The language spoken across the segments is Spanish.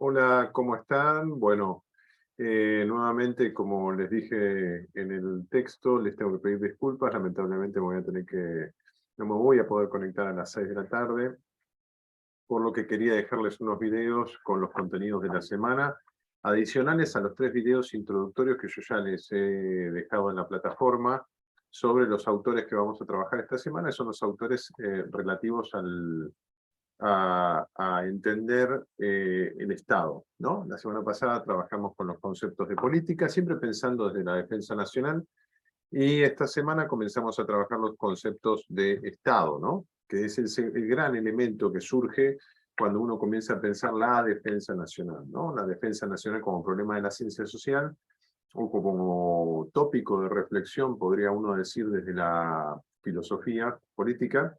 Hola, ¿cómo están? Bueno, nuevamente, como les dije en el texto, les tengo que pedir disculpas. Lamentablemente no me voy a poder conectar a las 6 de la tarde, por lo que quería dejarles unos videos con los contenidos de la semana, adicionales a los 3 videos introductorios que yo ya les he dejado en la plataforma sobre los autores que vamos a trabajar esta semana. Son los autores relativos a entender el Estado, ¿no? La semana pasada trabajamos con los conceptos de política, siempre pensando desde la defensa nacional, y esta semana comenzamos a trabajar los conceptos de Estado, ¿no? Que es el gran elemento que surge cuando uno comienza a pensar la defensa nacional, ¿no? La defensa nacional como problema de la ciencia social, o como tópico de reflexión, podría uno decir desde la filosofía política,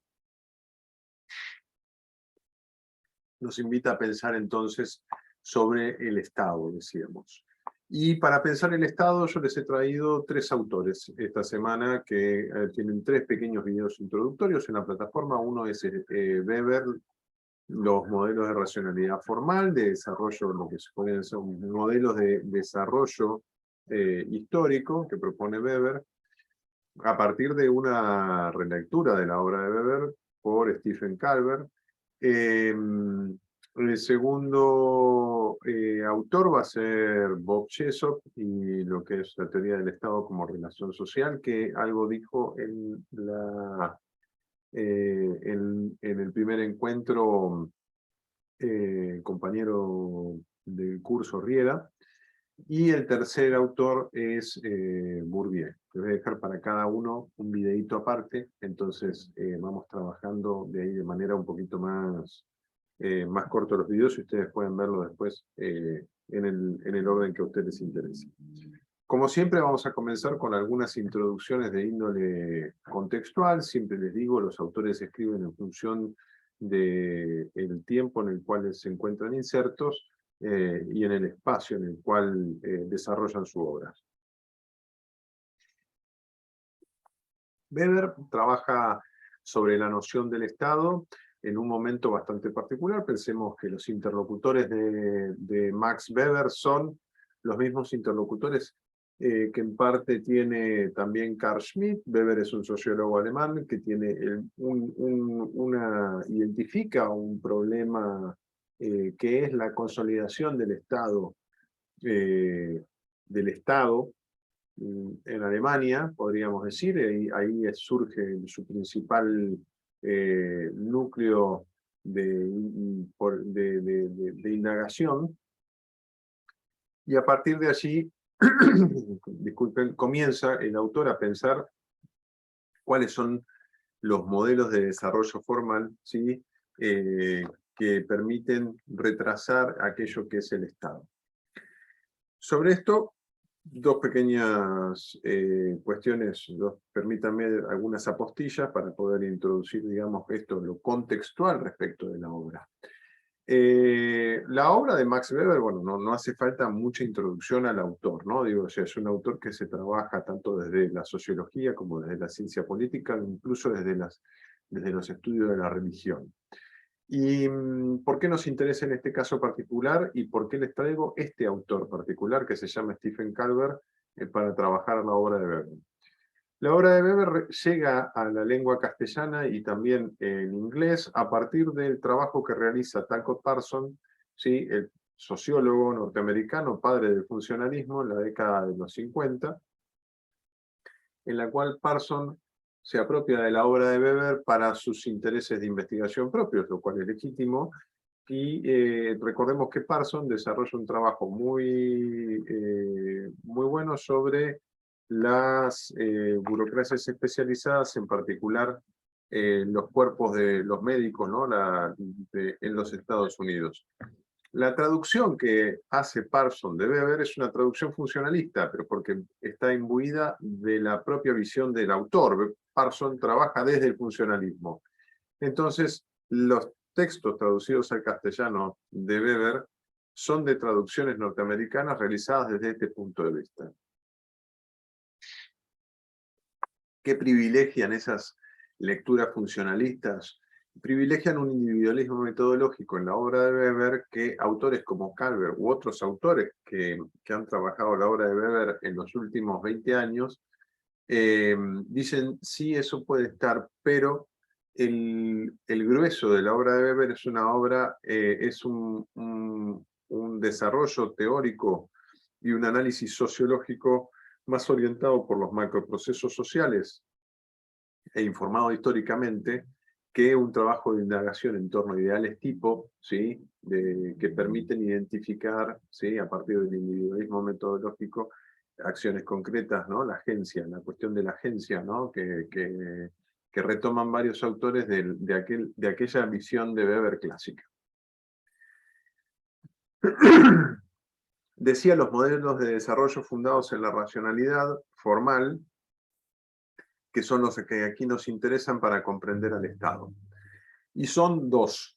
nos invita a pensar entonces sobre el Estado, decíamos. Y para pensar el Estado yo les he traído 3 autores esta semana que tienen 3 pequeños videos introductorios en la plataforma. Uno es Weber, los modelos de racionalidad formal, de desarrollo, lo que se pueden ser modelos de desarrollo histórico que propone Weber, a partir de una relectura de la obra de Weber por Stephen Calvert. El segundo autor va a ser Bob Chesok, y lo que es la teoría del Estado como relación social, que algo dijo en el primer encuentro, compañero del curso Riera. Y el tercer autor es Bourdieu. Les voy a dejar para cada uno un videíto aparte, entonces vamos trabajando de ahí de manera un poquito más corto los videos, y ustedes pueden verlo después en el orden que a ustedes les interese. Como siempre, vamos a comenzar con algunas introducciones de índole contextual. Siempre les digo, los autores escriben en función del tiempo en el cual se encuentran insertos, y en el espacio en el cual desarrollan su obra. Weber trabaja sobre la noción del Estado en un momento bastante particular. Pensemos que los interlocutores de Max Weber son los mismos interlocutores que en parte tiene también Carl Schmitt. Weber es un sociólogo alemán que tiene identifica un problema que es la consolidación del Estado en Alemania, podríamos decir. Ahí surge su principal núcleo de indagación, y a partir de allí, disculpen, comienza el autor a pensar cuáles son los modelos de desarrollo formal, ¿sí? Que permiten retrasar aquello que es el Estado. Sobre esto, dos pequeñas cuestiones, permítanme algunas apostillas para poder introducir, digamos, esto, lo contextual respecto de la obra. La obra de Max Weber, bueno, no hace falta mucha introducción al autor, ¿no? Digo, o sea, es un autor que se trabaja tanto desde la sociología como desde la ciencia política, incluso desde los estudios de la religión. ¿Y por qué nos interesa en este caso particular y por qué les traigo este autor particular que se llama Stephen Calvert para trabajar la obra de Weber? La obra de Weber llega a la lengua castellana y también en inglés a partir del trabajo que realiza Talcott Parsons, ¿sí? El sociólogo norteamericano, padre del funcionalismo en la década de los 50, en la cual Parsons se apropia de la obra de Weber para sus intereses de investigación propios, lo cual es legítimo. Y recordemos que Parsons desarrolla un trabajo muy bueno sobre las burocracias especializadas, en particular los cuerpos de los médicos, ¿no? En los Estados Unidos. La traducción que hace Parsons de Weber es una traducción funcionalista, pero porque está imbuida de la propia visión del autor. Parsons trabaja desde el funcionalismo. Entonces, los textos traducidos al castellano de Weber son de traducciones norteamericanas realizadas desde este punto de vista. ¿Qué privilegian esas lecturas funcionalistas privilegian un individualismo metodológico en la obra de Weber que autores como Calvert u otros autores que han trabajado la obra de Weber en los últimos 20 años, dicen, sí, eso puede estar, pero el grueso de la obra de Weber es una obra, es un desarrollo teórico y un análisis sociológico más orientado por los macroprocesos sociales e informado históricamente, que un trabajo de indagación en torno a ideales tipo, ¿sí? Que permiten identificar, ¿sí? A partir del individualismo metodológico, acciones concretas, ¿no? La agencia, la cuestión de la agencia, ¿no? Que retoman varios autores de aquella visión de Weber clásica. Decía, los modelos de desarrollo fundados en la racionalidad formal, que son los que aquí nos interesan para comprender al Estado. Y son dos.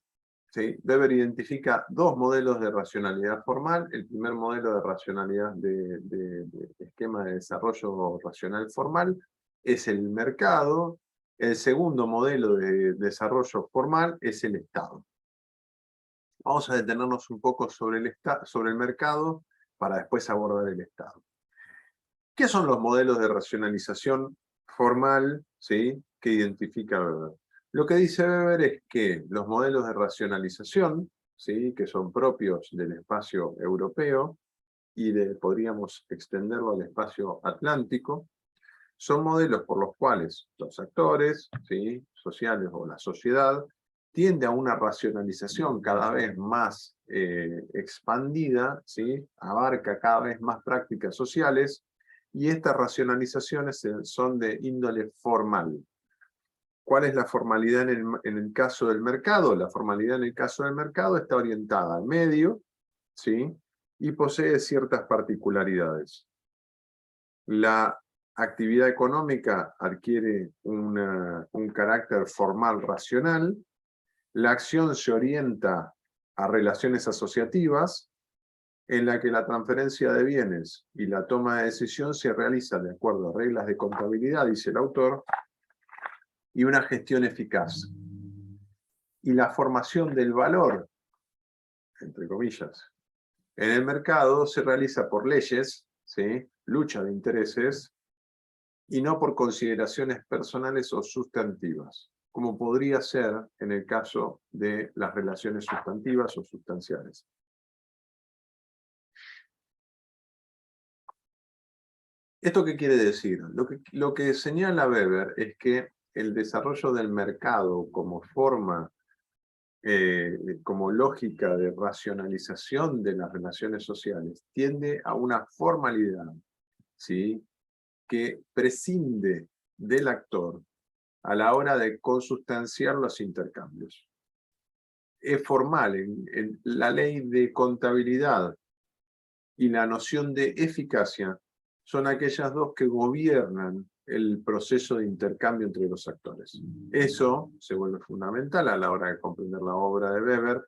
¿Sí? Weber identifica dos modelos de racionalidad formal. El primer modelo de racionalidad de esquema de desarrollo racional formal es el mercado. El segundo modelo de desarrollo formal es el Estado. Vamos a detenernos un poco sobre el mercado para después abordar el Estado. ¿Qué son los modelos de racionalización formal, ¿sí? Que identifica Weber? Lo que dice Weber es que los modelos de racionalización, ¿sí? Que son propios del espacio europeo y podríamos extenderlo al espacio atlántico, son modelos por los cuales los actores, ¿sí? Sociales o la sociedad tiende a una racionalización cada vez más expandida, ¿sí? Abarca cada vez más prácticas sociales, y estas racionalizaciones son de índole formal. ¿Cuál es la formalidad en el caso del mercado? La formalidad en el caso del mercado está orientada al medio, ¿sí? Y posee ciertas particularidades. La actividad económica adquiere un carácter formal racional, la acción se orienta a relaciones asociativas, en la que la transferencia de bienes y la toma de decisión se realiza de acuerdo a reglas de contabilidad, dice el autor, y una gestión eficaz. Y la formación del valor, entre comillas, en el mercado se realiza por leyes, ¿sí? Lucha de intereses, y no por consideraciones personales o sustantivas, como podría ser en el caso de las relaciones sustantivas o sustanciales. ¿Esto qué quiere decir? Lo que señala Weber es que el desarrollo del mercado como forma, como lógica de racionalización de las relaciones sociales, tiende a una formalidad, ¿sí? Que prescinde del actor a la hora de consustanciar los intercambios. Es formal, en la ley de contabilidad y la noción de eficacia son aquellas dos que gobiernan el proceso de intercambio entre los actores. Eso se vuelve fundamental a la hora de comprender la obra de Weber,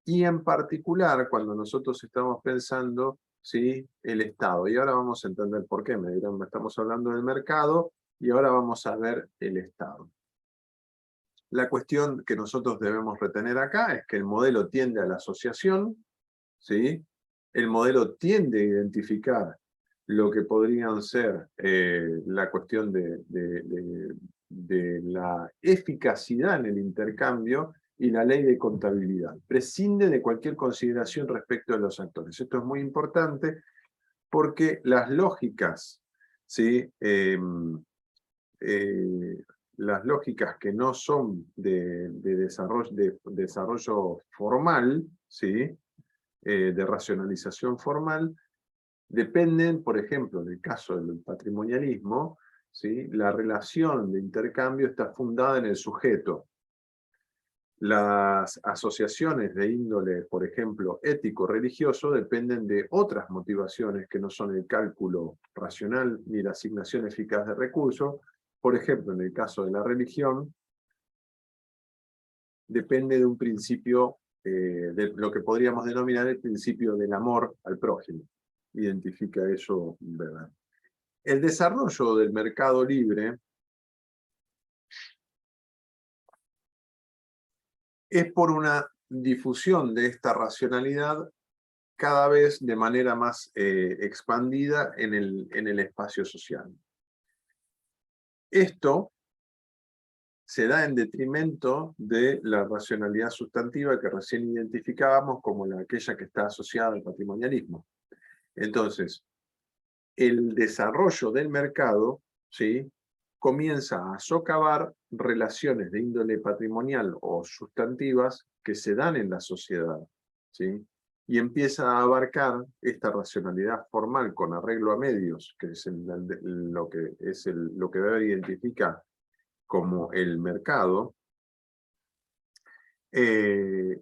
y en particular cuando nosotros estamos pensando, ¿sí? El Estado. Y ahora vamos a entender por qué. Me dirán, estamos hablando del mercado y ahora vamos a ver el Estado. La cuestión que nosotros debemos retener acá es que el modelo tiende a la asociación, ¿sí? El modelo tiende a identificar lo que podrían ser la cuestión de la eficacidad en el intercambio y la ley de contabilidad. Prescinde de cualquier consideración respecto a los actores. Esto es muy importante porque las lógicas, ¿sí? Las lógicas que no son de desarrollo formal, ¿sí? De racionalización formal, dependen, por ejemplo, en el caso del patrimonialismo, ¿sí? La relación de intercambio está fundada en el sujeto. Las asociaciones de índole, por ejemplo, ético-religioso, dependen de otras motivaciones que no son el cálculo racional ni la asignación eficaz de recursos. Por ejemplo, en el caso de la religión, depende de un principio, de lo que podríamos denominar el principio del amor al prójimo. Identifica eso, ¿verdad? El desarrollo del mercado libre es por una difusión de esta racionalidad cada vez de manera más expandida en el espacio social. Esto se da en detrimento de la racionalidad sustantiva que recién identificábamos como aquella que está asociada al patrimonialismo. Entonces, el desarrollo del mercado, ¿sí?, comienza a socavar relaciones de índole patrimonial o sustantivas que se dan en la sociedad, ¿sí?, y empieza a abarcar esta racionalidad formal con arreglo a medios, que es lo que Weber identifica como el mercado, se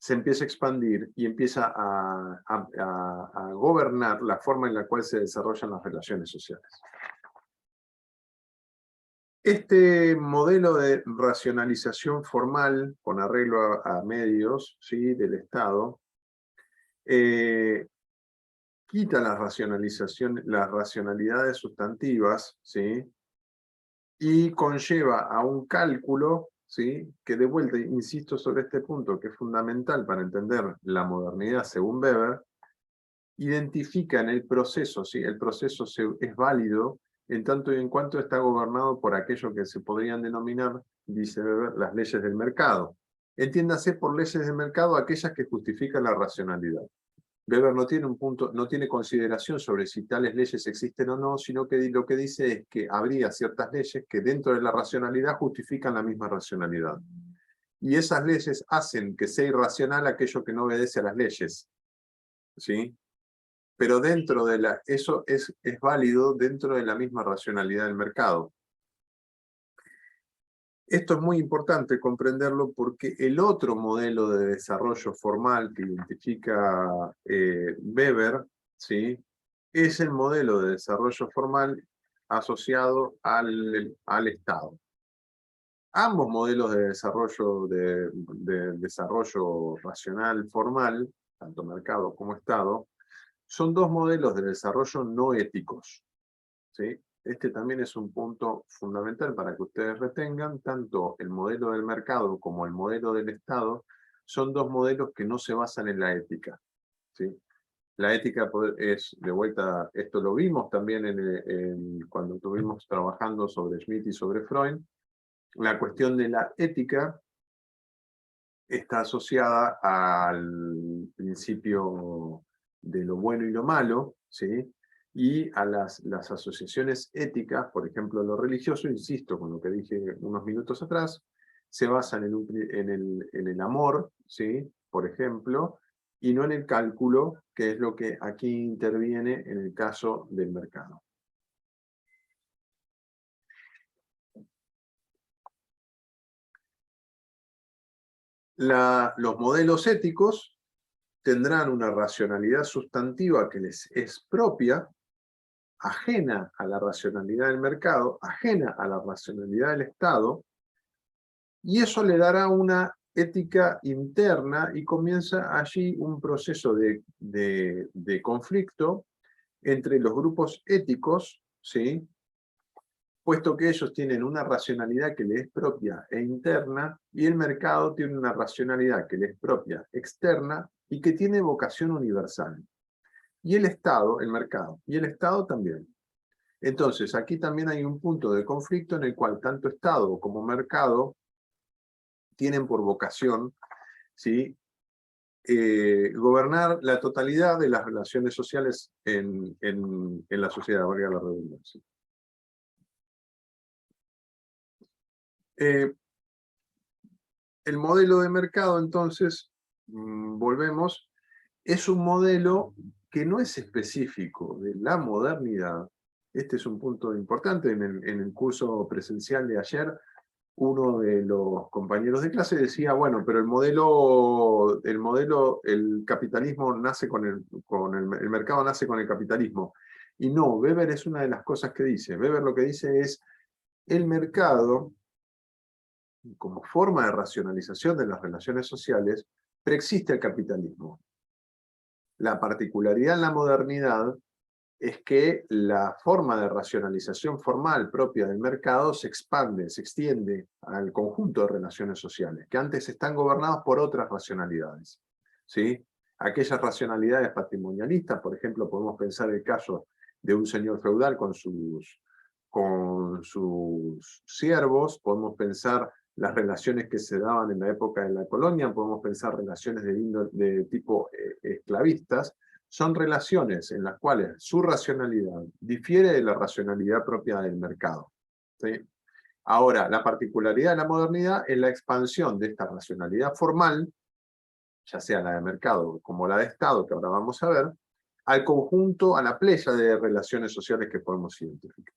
empieza a expandir y empieza a gobernar la forma en la cual se desarrollan las relaciones sociales. Este modelo de racionalización formal con arreglo a medios, ¿sí?, del Estado, quita las racionalidades sustantivas, ¿sí?, y conlleva a un cálculo, ¿sí?, que de vuelta, insisto sobre este punto, que es fundamental para entender la modernidad según Weber, identifica en el proceso, ¿sí?, el proceso es válido en tanto y en cuanto está gobernado por aquello que se podrían denominar, dice Weber, las leyes del mercado. Entiéndase por leyes del mercado aquellas que justifican la racionalidad. Weber no tiene consideración sobre si tales leyes existen o no, sino que lo que dice es que habría ciertas leyes que dentro de la racionalidad justifican la misma racionalidad. Y esas leyes hacen que sea irracional aquello que no obedece a las leyes, ¿sí? Pero eso es válido dentro de la misma racionalidad del mercado. Esto es muy importante comprenderlo porque el otro modelo de desarrollo formal que identifica Weber, ¿sí?, es el modelo de desarrollo formal asociado al Estado. Ambos modelos de desarrollo racional formal, tanto mercado como Estado, son dos modelos de desarrollo no éticos, ¿sí? Este también es un punto fundamental para que ustedes retengan, tanto el modelo del mercado como el modelo del Estado, son dos modelos que no se basan en la ética, ¿sí? La ética es, de vuelta, esto lo vimos también cuando estuvimos trabajando sobre Schmitt y sobre Freud, la cuestión de la ética está asociada al principio de lo bueno y lo malo, ¿sí?, y a las asociaciones éticas, por ejemplo, lo religioso, insisto con lo que dije unos minutos atrás, se basan en el amor, ¿sí?, por ejemplo, y no en el cálculo, que es lo que aquí interviene en el caso del mercado. Los modelos éticos tendrán una racionalidad sustantiva que les es propia, ajena a la racionalidad del mercado, ajena a la racionalidad del Estado, y eso le dará una ética interna y comienza allí un proceso de conflicto entre los grupos éticos, ¿sí?, puesto que ellos tienen una racionalidad que les es propia e interna, y el mercado tiene una racionalidad que les es propia, externa, y que tiene vocación universal. Y el Estado, el mercado, y el Estado también. Entonces, aquí también hay un punto de conflicto en el cual tanto Estado como mercado tienen por vocación, ¿sí?, gobernar la totalidad de las relaciones sociales en la sociedad, valga la redundancia. El modelo de mercado, entonces, volvemos, es un modelo que no es específico de la modernidad. Este es un punto importante. En el curso presencial de ayer, uno de los compañeros de clase decía, bueno, pero el capitalismo nace el mercado nace con el capitalismo. Y no, Weber es una de las cosas que dice. Weber lo que dice es, el mercado, como forma de racionalización de las relaciones sociales, preexiste el capitalismo. La particularidad en la modernidad es que la forma de racionalización formal propia del mercado se expande, se extiende al conjunto de relaciones sociales, que antes están gobernadas por otras racionalidades, ¿sí? Aquellas racionalidades patrimonialistas, por ejemplo, podemos pensar el caso de un señor feudal con sus siervos, podemos pensar las relaciones que se daban en la época de la colonia, podemos pensar relaciones de tipo esclavistas. Son relaciones en las cuales su racionalidad difiere de la racionalidad propia del mercado, ¿sí? Ahora, la particularidad de la modernidad es la expansión de esta racionalidad formal, ya sea la de mercado como la de Estado, que ahora vamos a ver, al conjunto, a la playa de relaciones sociales que podemos identificar.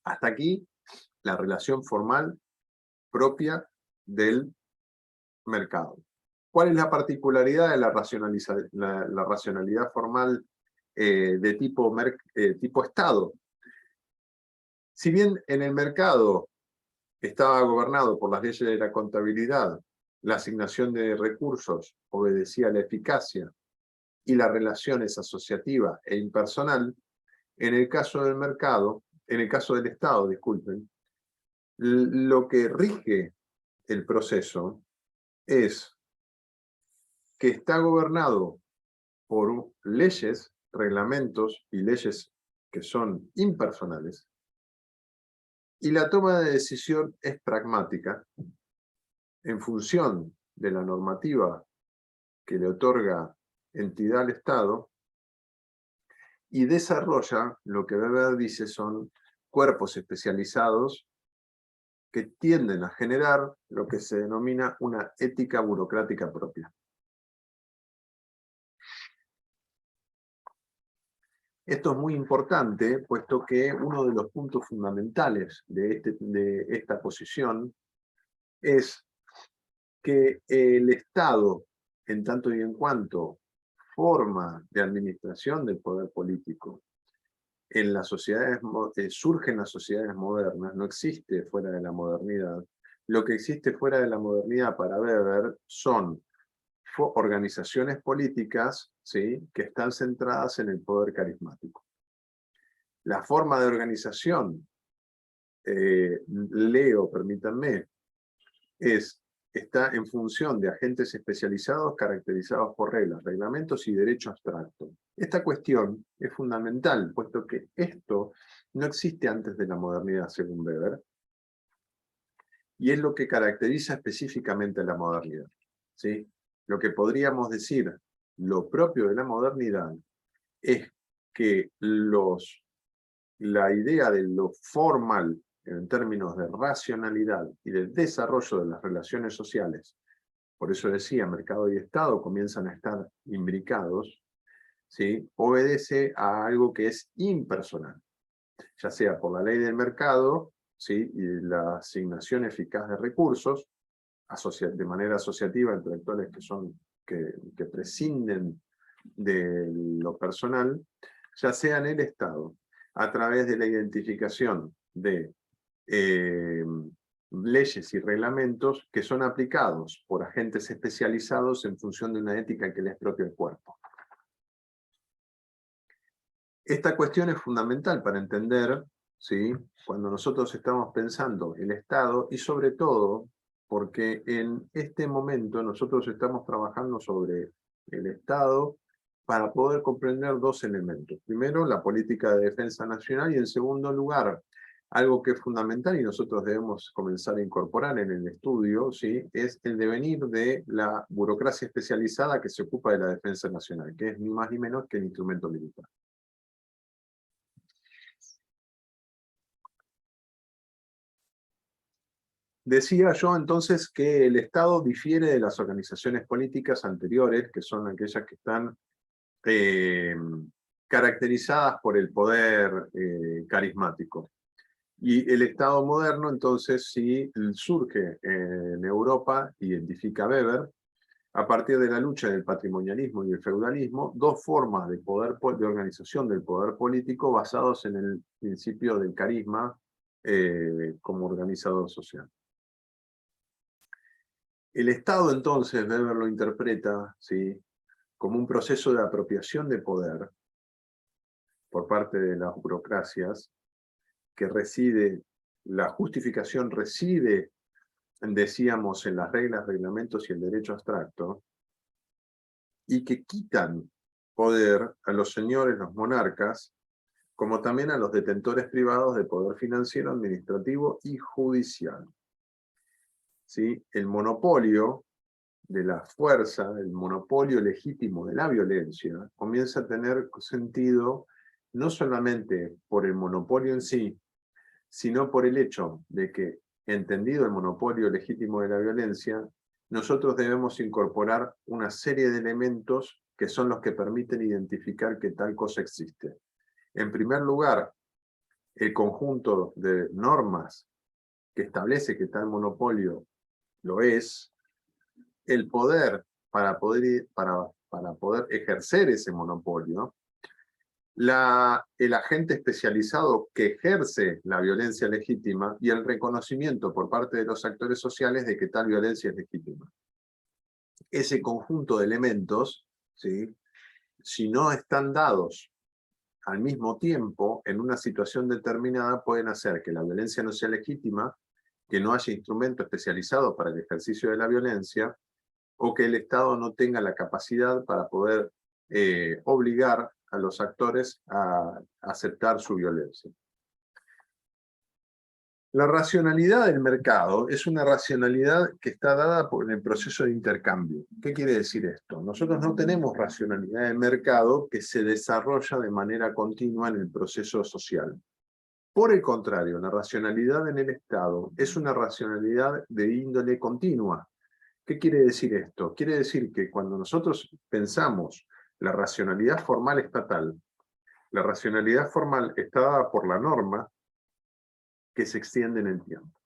Hasta aquí la relación formal propia del mercado. ¿Cuál es la particularidad de la racionalidad formal de tipo Estado? Si bien en el mercado estaba gobernado por las leyes de la contabilidad, la asignación de recursos obedecía a la eficacia y la relación es asociativa e impersonal, en el caso del mercado, en el caso del Estado, disculpen, lo que rige el proceso es que está gobernado por leyes, reglamentos y leyes que son impersonales, y la toma de decisión es pragmática en función de la normativa que le otorga entidad al Estado y desarrolla, lo que Weber dice, son cuerpos especializados que tienden a generar lo que se denomina una ética burocrática propia. Esto es muy importante, puesto que uno de los puntos fundamentales de esta posición es que el Estado, en tanto y en cuanto forma de administración del poder político, en las sociedades, surge en las sociedades modernas, no existe fuera de la modernidad. Lo que existe fuera de la modernidad para Weber son organizaciones políticas, ¿sí?, que están centradas en el poder carismático. La forma de organización, leo, permítanme, está en función de agentes especializados caracterizados por reglas, reglamentos y derecho abstracto. Esta cuestión es fundamental, puesto que esto no existe antes de la modernidad, según Weber, y es lo que caracteriza específicamente a la modernidad, ¿sí? Lo que podríamos decir, lo propio de la modernidad, es que la idea de lo formal en términos de racionalidad y del desarrollo de las relaciones sociales, por eso decía, mercado y Estado comienzan a estar imbricados, ¿sí?, obedece a algo que es impersonal, ya sea por la ley del mercado, ¿sí?, y la asignación eficaz de recursos, de manera asociativa entre actores que prescinden de lo personal, ya sea en el Estado, a través de la identificación de leyes y reglamentos que son aplicados por agentes especializados en función de una ética que les propia el cuerpo. Esta cuestión es fundamental para entender, ¿sí?, cuando nosotros estamos pensando el Estado, y sobre todo porque en este momento nosotros estamos trabajando sobre el Estado para poder comprender dos elementos. Primero, la política de defensa nacional, y en segundo lugar, algo que es fundamental y nosotros debemos comenzar a incorporar en el estudio, ¿sí?, es el devenir de la burocracia especializada que se ocupa de la defensa nacional, que es ni más ni menos que el instrumento militar. Decía yo entonces que el Estado difiere de las organizaciones políticas anteriores, que son aquellas que están caracterizadas por el poder carismático. Y el Estado moderno, entonces, sí surge en Europa, identifica Weber, a partir de la lucha del patrimonialismo y el feudalismo, dos formas de organización del poder político basados en el principio del carisma como organizador social. El Estado, entonces, Weber lo interpreta, ¿sí?, como un proceso de apropiación de poder, por parte de las burocracias, que reside, la justificación reside, decíamos, en las reglas, reglamentos y el derecho abstracto, y que quitan poder a los señores, los monarcas, como también a los detentores privados de poder financiero, administrativo y judicial. ¿Sí? El monopolio de la fuerza, el monopolio legítimo de la violencia, comienza a tener sentido no solamente por el monopolio en sí, sino por el hecho de que, entendido el monopolio legítimo de la violencia, nosotros debemos incorporar una serie de elementos que son los que permiten identificar que tal cosa existe. En primer lugar, el conjunto de normas que establece que tal monopolio lo es, el poder para poder ejercer ese monopolio, el agente especializado que ejerce la violencia legítima y el reconocimiento por parte de los actores sociales de que tal violencia es legítima. Ese conjunto de elementos, ¿sí?, si no están dados al mismo tiempo, en una situación determinada, pueden hacer que la violencia no sea legítima, que no haya instrumento especializado para el ejercicio de la violencia, o que el Estado no tenga la capacidad para poder obligar a los actores a aceptar su violencia. La racionalidad del mercado es una racionalidad que está dada por el proceso de intercambio. ¿Qué quiere decir esto? Nosotros no tenemos racionalidad del mercado que se desarrolla de manera continua en el proceso social. Por el contrario, la racionalidad en el Estado es una racionalidad de índole continua. ¿Qué quiere decir esto? Quiere decir que cuando nosotros pensamos la racionalidad formal estatal, la racionalidad formal está dada por la norma que se extiende en el tiempo.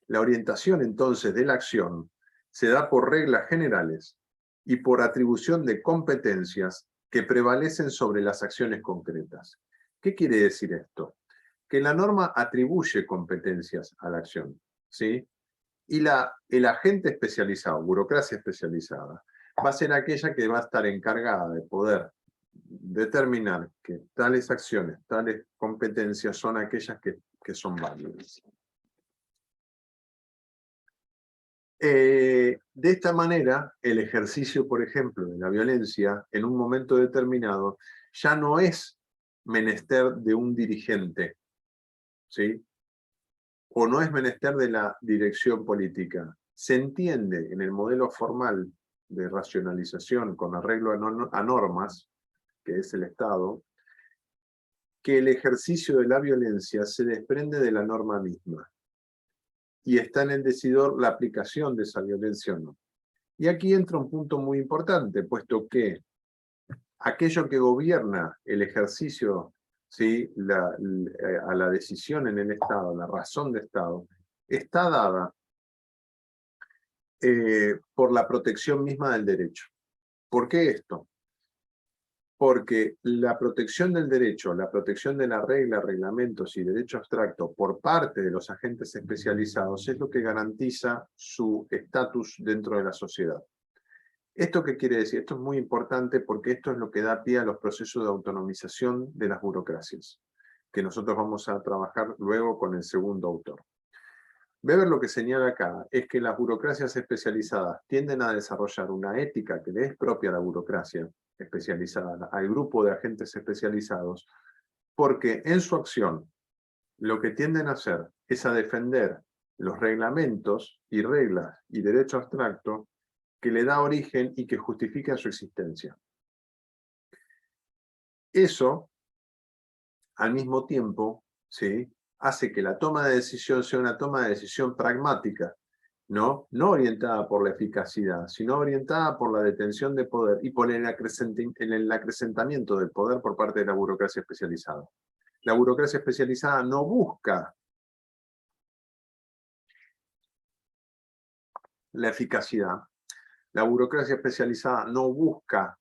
La orientación entonces de la acción se da por reglas generales y por atribución de competencias que prevalecen sobre las acciones concretas. ¿Qué quiere decir esto? Que la norma atribuye competencias a la acción, ¿sí? Y el agente especializado, burocracia especializada, va a ser aquella que va a estar encargada de poder determinar que tales acciones, tales competencias son aquellas que son válidas. De esta manera, el ejercicio, por ejemplo, de la violencia en un momento determinado ya no es menester de un dirigente, ¿sí?, o no es menester de la dirección política. Se entiende en el modelo formal de racionalización con arreglo a normas, que es el Estado, que el ejercicio de la violencia se desprende de la norma misma y está en el decidor la aplicación de esa violencia o no. Y aquí entra un punto muy importante, puesto que aquello que gobierna el ejercicio, ¿sí?, a la decisión en el Estado, la razón de Estado, está dada por la protección misma del derecho. ¿Por qué esto? Porque la protección del derecho, la protección de la regla, reglamentos y derecho abstracto por parte de los agentes especializados es lo que garantiza su estatus dentro de la sociedad. ¿Esto qué quiere decir? Esto es muy importante porque esto es lo que da pie a los procesos de autonomización de las burocracias, que nosotros vamos a trabajar luego con el segundo autor. Weber lo que señala acá es que las burocracias especializadas tienden a desarrollar una ética que le es propia a la burocracia especializada, al grupo de agentes especializados, porque en su acción lo que tienden a hacer es a defender los reglamentos y reglas y derecho abstracto que le da origen y que justifican su existencia. Eso, al mismo tiempo, ¿sí?, hace que la toma de decisión sea una toma de decisión pragmática, no orientada por la eficacidad, sino orientada por la detención de poder y por el acrecentamiento del poder por parte de la burocracia especializada. La burocracia especializada no busca la eficacidad, la burocracia especializada no busca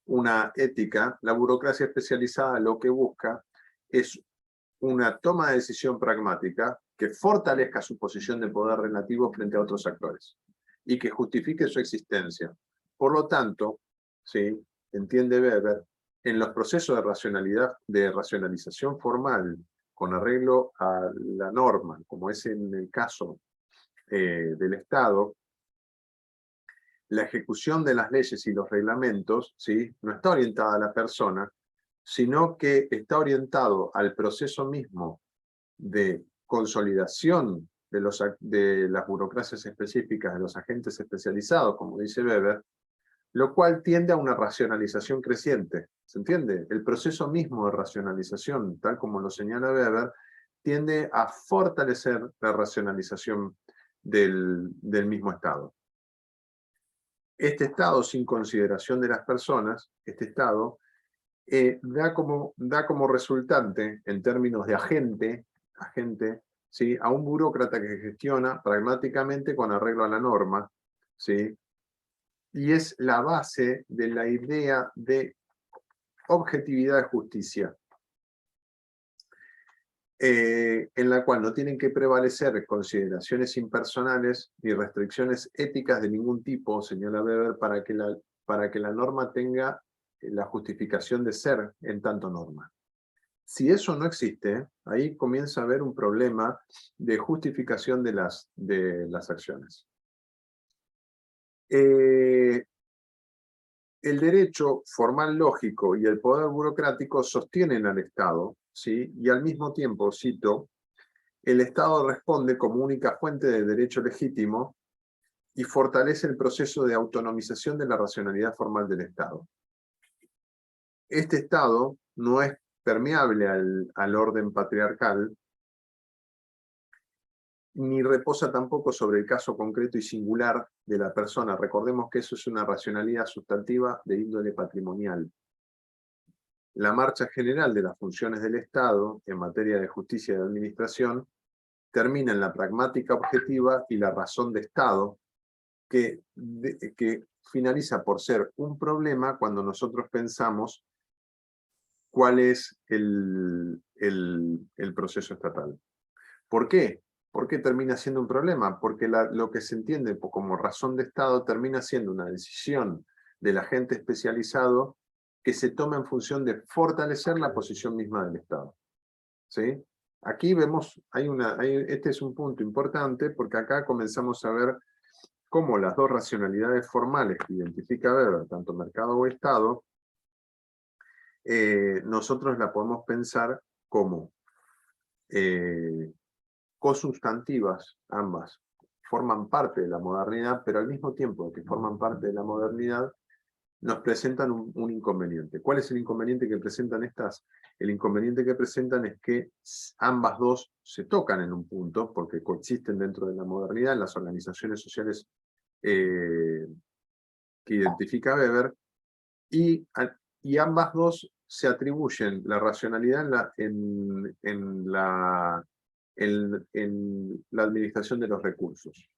una ética, la burocracia especializada lo que busca es una toma de decisión pragmática que fortalezca su posición de poder relativo frente a otros actores y que justifique su existencia. Por lo tanto, ¿sí?, entiende Weber en los procesos de racionalización formal, con arreglo a la norma, como es en el caso del Estado, la ejecución de las leyes y los reglamentos, ¿sí?, no está orientada a la persona, sino que está orientado al proceso mismo de consolidación de las burocracias específicas de los agentes especializados, como dice Weber, lo cual tiende a una racionalización creciente. ¿Se entiende? El proceso mismo de racionalización, tal como lo señala Weber, tiende a fortalecer la racionalización del mismo Estado. Este Estado, sin consideración de las personas, este Estado da como resultante, en términos de agente, ¿sí?, a un burócrata que gestiona pragmáticamente con arreglo a la norma, ¿sí?, y es la base de la idea de objetividad de justicia, en la cual no tienen que prevalecer consideraciones impersonales ni restricciones éticas de ningún tipo, señala Weber, para que la norma tenga la justificación de ser en tanto norma. Si eso no existe, ahí comienza a haber un problema de justificación de las acciones. El derecho formal lógico y el poder burocrático sostienen al Estado, ¿sí?, y al mismo tiempo, cito, el Estado responde como única fuente de derecho legítimo y fortalece el proceso de autonomización de la racionalidad formal del Estado. Este Estado no es permeable al orden patriarcal, ni reposa tampoco sobre el caso concreto y singular de la persona. Recordemos que eso es una racionalidad sustantiva de índole patrimonial. La marcha general de las funciones del Estado en materia de justicia y de administración termina en la pragmática objetiva y la razón de Estado, que finaliza por ser un problema cuando nosotros pensamos cuál es el proceso estatal. ¿Por qué? ¿Por qué termina siendo un problema? Porque lo que se entiende como razón de Estado termina siendo una decisión del agente especializado que se toma en función de fortalecer la posición misma del Estado. ¿Sí? Aquí vemos, este es un punto importante porque acá comenzamos a ver cómo las dos racionalidades formales que identifica Weber, tanto mercado o Estado, nosotros la podemos pensar como cosustantivas, ambas, forman parte de la modernidad, pero al mismo tiempo que forman parte de la modernidad, nos presentan un inconveniente. ¿Cuál es el inconveniente que presentan estas? El inconveniente que presentan es que ambas dos se tocan en un punto, porque coexisten dentro de la modernidad, en las organizaciones sociales que identifica Weber, y ambas dos se atribuyen la racionalidad en la administración de los recursos.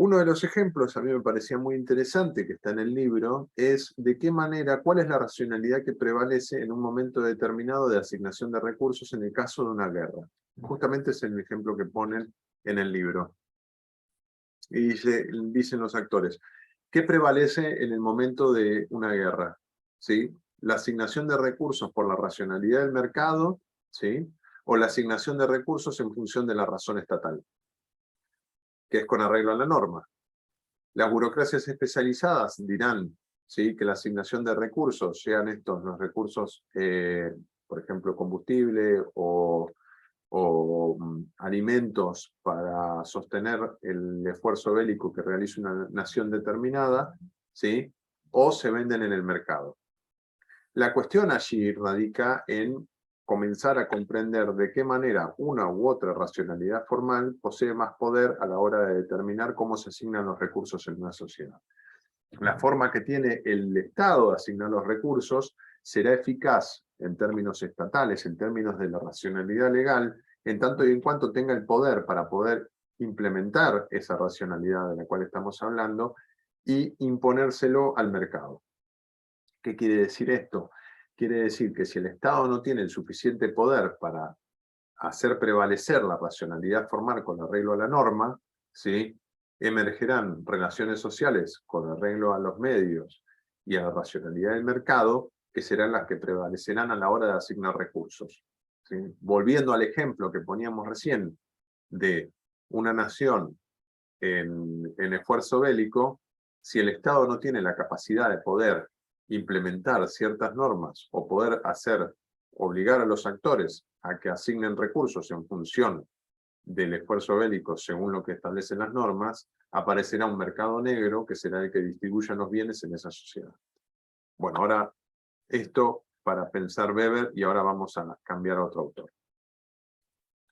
Uno de los ejemplos, a mí me parecía muy interesante, que está en el libro, es de qué manera, cuál es la racionalidad que prevalece en un momento determinado de asignación de recursos en el caso de una guerra. Justamente es el ejemplo que ponen en el libro. Y dicen los actores, ¿qué prevalece en el momento de una guerra? ¿Sí? La asignación de recursos por la racionalidad del mercado, ¿sí?, o la asignación de recursos en función de la razón estatal, que es con arreglo a la norma. Las burocracias especializadas dirán, ¿sí?, que la asignación de recursos, sean estos los recursos, por ejemplo, combustible o alimentos para sostener el esfuerzo bélico que realiza una nación determinada, ¿sí?, o se venden en el mercado. La cuestión allí radica en comenzar a comprender de qué manera una u otra racionalidad formal posee más poder a la hora de determinar cómo se asignan los recursos en una sociedad. La forma que tiene el Estado de asignar los recursos será eficaz en términos estatales, en términos de la racionalidad legal, en tanto y en cuanto tenga el poder para poder implementar esa racionalidad de la cual estamos hablando y imponérselo al mercado. ¿Qué quiere decir esto? Quiere decir que si el Estado no tiene el suficiente poder para hacer prevalecer la racionalidad formal con arreglo a la norma, ¿sí?, emergerán relaciones sociales con arreglo a los medios y a la racionalidad del mercado, que serán las que prevalecerán a la hora de asignar recursos. ¿Sí? Volviendo al ejemplo que poníamos recién de una nación en esfuerzo bélico, si el Estado no tiene la capacidad de poder implementar ciertas normas o poder obligar a los actores a que asignen recursos en función del esfuerzo bélico según lo que establecen las normas, aparecerá un mercado negro que será el que distribuya los bienes en esa sociedad. Bueno, ahora esto para pensar Weber, y ahora vamos a cambiar a otro autor.